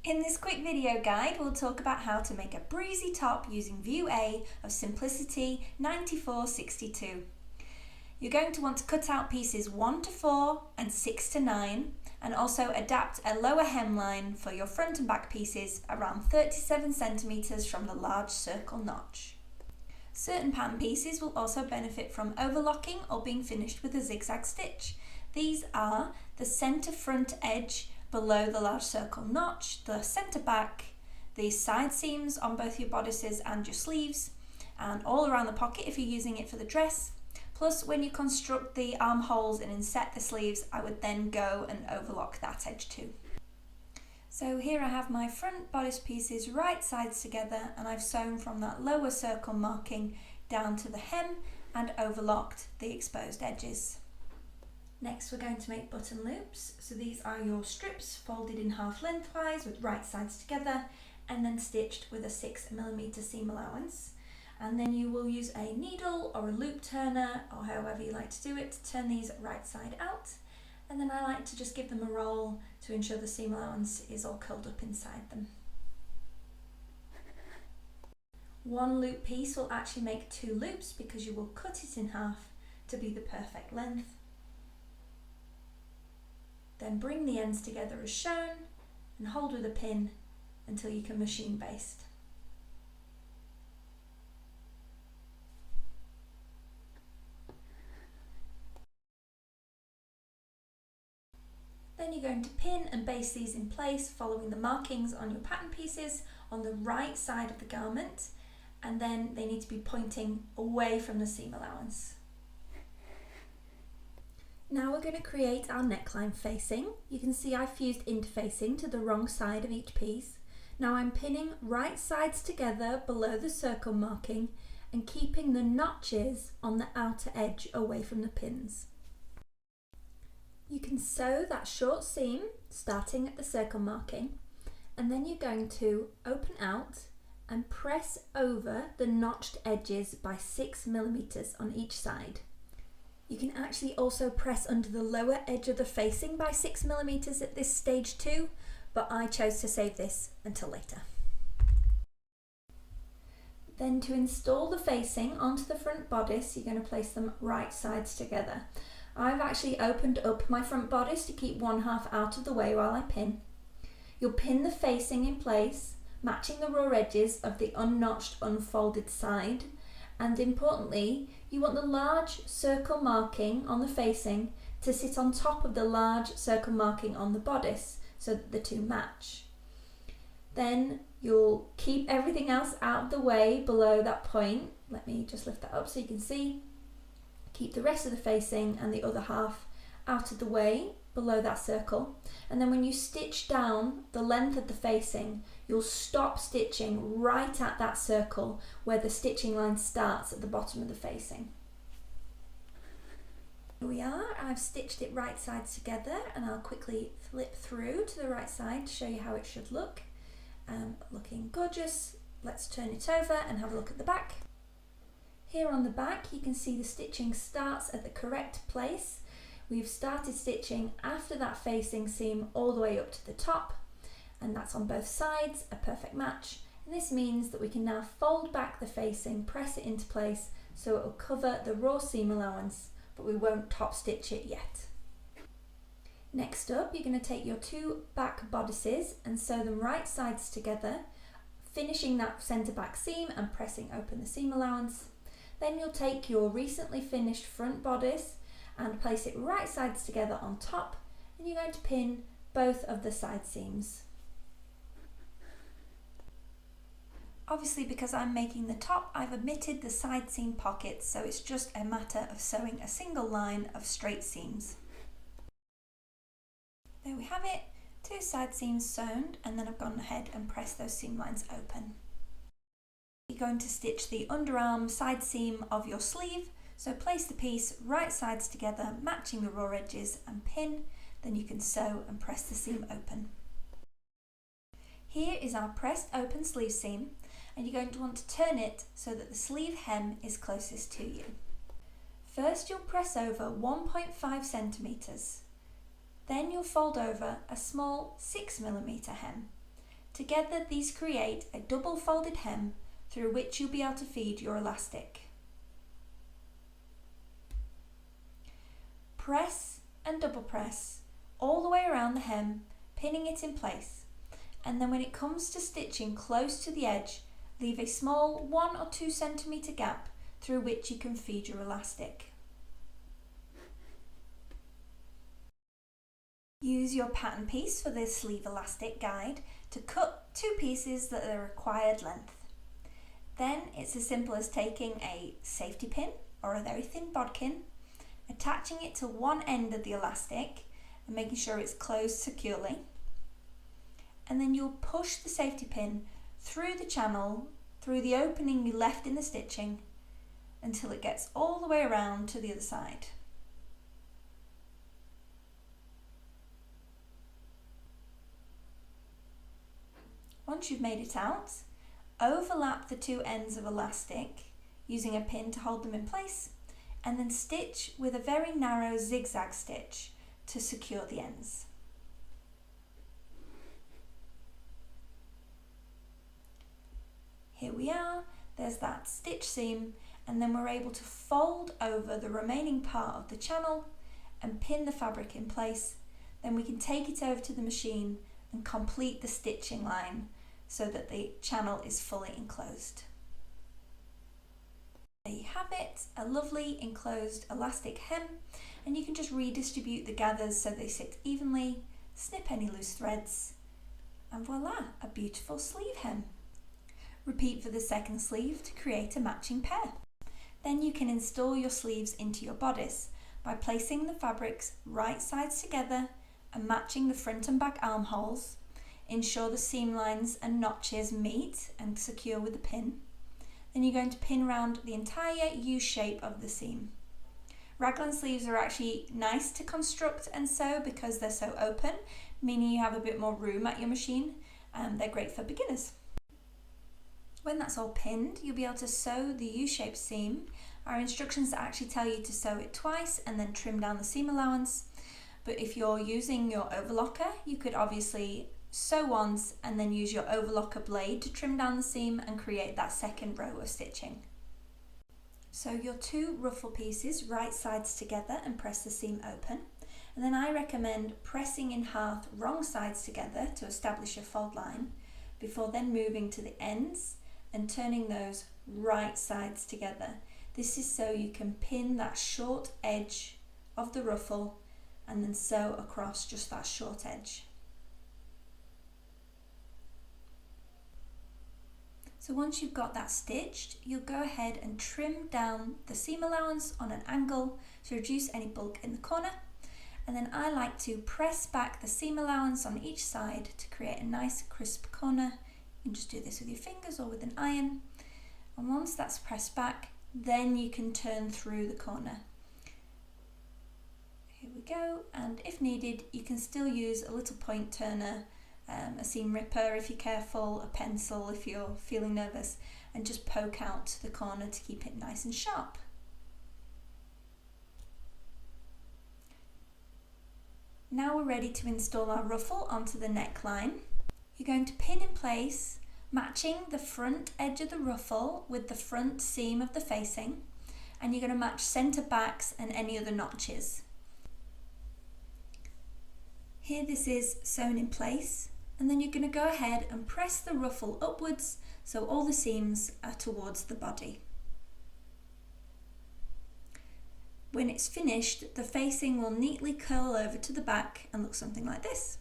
In this quick video guide, we'll talk about how to make a breezy top using view A of Simplicity 9462. You're going to want to cut out pieces 1 to 4 and 6 to 9 and also adapt a lower hemline for your front and back pieces around 37 centimeters from the large circle notch. Certain pattern pieces will also benefit from overlocking or being finished with a zigzag stitch. These are the centre front edge below the large circle notch, the centre back, the side seams on both your bodices and your sleeves, and all around the pocket if you're using it for the dress. Plus, when you construct the armholes and inset the sleeves, I would then go and overlock that edge too. So here I have my front bodice pieces right sides together, and I've sewn from that lower circle marking down to the hem and overlocked the exposed edges. Next we're going to make button loops. So these are your strips folded in half lengthwise with right sides together and then stitched with a 6mm seam allowance. And then you will use a needle or a loop turner, or however you like to do it, to turn these right side out. And then I like to just give them a roll to ensure the seam allowance is all curled up inside them. One loop piece will actually make 2 loops because you will cut it in half to be the perfect length. Then bring the ends together as shown and hold with a pin until you can machine baste. Then you're going to pin and baste these in place following the markings on your pattern pieces on the right side of the garment, and then they need to be pointing away from the seam allowance. Now we're going to create our neckline facing. You can see I've fused interfacing to the wrong side of each piece. Now I'm pinning right sides together below the circle marking and keeping the notches on the outer edge away from the pins. You can sew that short seam starting at the circle marking, and then you're going to open out and press over the notched edges by 6mm on each side. You can actually also press under the lower edge of the facing by 6mm at this stage too, but I chose to save this until later. Then to install the facing onto the front bodice, you're going to place them right sides together. I've actually opened up my front bodice to keep one half out of the way while I pin. You'll pin the facing in place, matching the raw edges of the unnotched unfolded side, and importantly, you want the large circle marking on the facing to sit on top of the large circle marking on the bodice so that the two match. Then you'll keep everything else out of the way below that point. Let me just lift that up so you can see. Keep the rest of the facing and the other half out of the way below that circle, and then when you stitch down the length of the facing, you'll stop stitching right at that circle where the stitching line starts at the bottom of the facing. Here we are, I've stitched it right sides together, and I'll quickly flip through to the right side to show you how it should look. Looking gorgeous. Let's turn it over and have a look at the back. Here on the back you can see the stitching starts at the correct place. We've started stitching after that facing seam all the way up to the top, and that's on both sides, a perfect match. And this means that we can now fold back the facing, press it into place so it will cover the raw seam allowance, but we won't top stitch it yet. Next up, you're going to take your 2 back bodices and sew them right sides together, finishing that centre back seam and pressing open the seam allowance. Then you'll take your recently finished front bodice and place it right sides together on top, and you're going to pin both of the side seams. Obviously, because I'm making the top, I've omitted the side seam pockets, so it's just a matter of sewing a single line of straight seams. There we have it, 2 side seams sewn, and then I've gone ahead and pressed those seam lines open. You're going to stitch the underarm side seam of your sleeve, so place the piece right sides together, matching the raw edges, and pin, then you can sew and press the seam open. Here is our pressed open sleeve seam, and you're going to want to turn it so that the sleeve hem is closest to you. First you'll press over 1.5 centimeters. Then you'll fold over a small 6mm hem. Together these create a double folded hem through which you'll be able to feed your elastic. Press and double press all the way around the hem, pinning it in place, and then when it comes to stitching close to the edge, leave a small 1 or 2 centimetre gap through which you can feed your elastic. Use your pattern piece for the sleeve elastic guide to cut 2 pieces that are the required length. Then it's as simple as taking a safety pin or a very thin bodkin, attaching it to one end of the elastic and making sure it's closed securely. And then you'll push the safety pin through the channel, through the opening you left in the stitching, until it gets all the way around to the other side. Once you've made it out, overlap the 2 ends of elastic using a pin to hold them in place, and then stitch with a very narrow zigzag stitch to secure the ends. Here we are, there's that stitch seam, and then we're able to fold over the remaining part of the channel and pin the fabric in place. Then we can take it over to the machine and complete the stitching line so that the channel is fully enclosed. There you have it, a lovely enclosed elastic hem, and you can just redistribute the gathers so they sit evenly, snip any loose threads, and voila, a beautiful sleeve hem. Repeat for the second sleeve to create a matching pair. Then you can install your sleeves into your bodice by placing the fabrics right sides together and matching the front and back armholes. Ensure the seam lines and notches meet and secure with a pin. Then you're going to pin around the entire U shape of the seam. Raglan sleeves are actually nice to construct and sew because they're so open, meaning you have a bit more room at your machine. They're great for beginners. When that's all pinned, you'll be able to sew the U-shaped seam. Our instructions actually tell you to sew it twice and then trim down the seam allowance. But if you're using your overlocker, you could obviously sew once and then use your overlocker blade to trim down the seam and create that second row of stitching. Sew your 2 ruffle pieces right sides together and press the seam open. And then I recommend pressing in half wrong sides together to establish a fold line before then moving to the ends and turning those right sides together. This is so you can pin that short edge of the ruffle and then sew across just that short edge. So once you've got that stitched, you'll go ahead and trim down the seam allowance on an angle to reduce any bulk in the corner. And then I like to press back the seam allowance on each side to create a nice crisp corner. You can just do this with your fingers or with an iron. And once that's pressed back, then you can turn through the corner. Here we go, and if needed, you can still use a little point turner, a seam ripper if you're careful, a pencil if you're feeling nervous, and just poke out the corner to keep it nice and sharp. Now we're ready to install our ruffle onto the neckline. You're going to pin in place, matching the front edge of the ruffle with the front seam of the facing, and you're going to match centre backs and any other notches. Here this is sewn in place, and then you're going to go ahead and press the ruffle upwards so all the seams are towards the body. When it's finished, the facing will neatly curl over to the back and look something like this.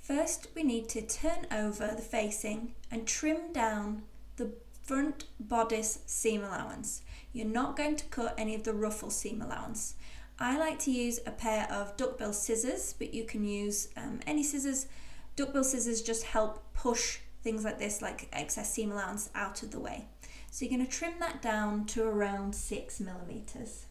First, we need to turn over the facing and trim down the front bodice seam allowance. You're not going to cut any of the ruffle seam allowance. I like to use a pair of duckbill scissors, but you can use any scissors. Duckbill scissors just help push things like this, like excess seam allowance, out of the way. So you're going to trim that down to around 6 millimeters.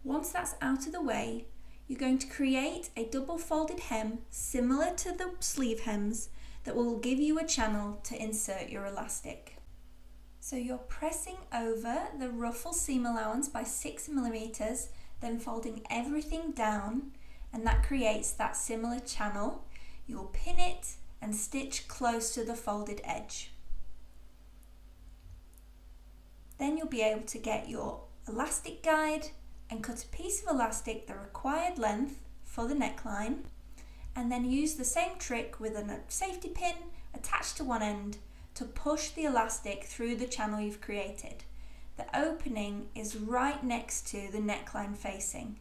Once that's out of the way, you're going to create a double folded hem similar to the sleeve hems that will give you a channel to insert your elastic. So you're pressing over the ruffle seam allowance by 6 millimeters, then folding everything down, and that creates that similar channel. You'll pin it and stitch close to the folded edge. Then you'll be able to get your elastic guide and cut a piece of elastic the required length for the neckline, and then use the same trick with a safety pin attached to one end to push the elastic through the channel you've created. The opening is right next to the neckline facing.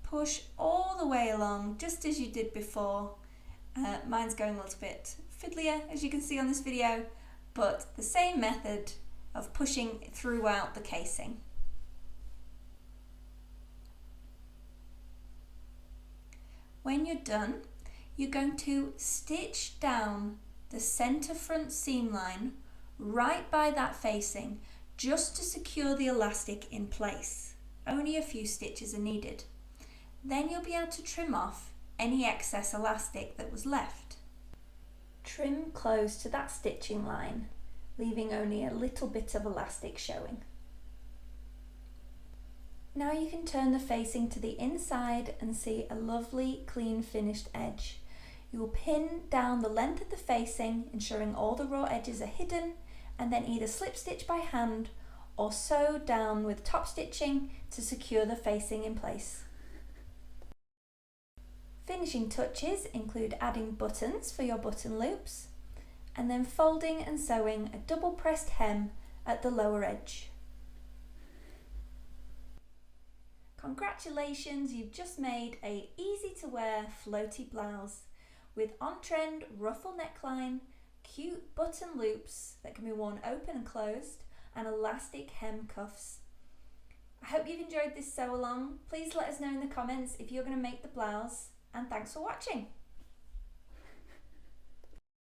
Push all the way along just as you did before. Mine's going a little bit fiddlier as you can see on this video, but the same method of pushing throughout the casing. When you're done, you're going to stitch down the center front seam line right by that facing just to secure the elastic in place. Only a few stitches are needed. Then you'll be able to trim off any excess elastic that was left. Trim close to that stitching line, leaving only a little bit of elastic showing. Now you can turn the facing to the inside and see a lovely clean finished edge. You will pin down the length of the facing, ensuring all the raw edges are hidden, and then either slip stitch by hand or sew down with top stitching to secure the facing in place. Finishing touches include adding buttons for your button loops, and then folding and sewing a double pressed hem at the lower edge. Congratulations, you've just made a easy to wear floaty blouse with on-trend ruffle neckline, cute button loops that can be worn open and closed, and elastic hem cuffs. I hope you've enjoyed this sew along. Please let us know in the comments if you're going to make the blouse, and thanks for watching.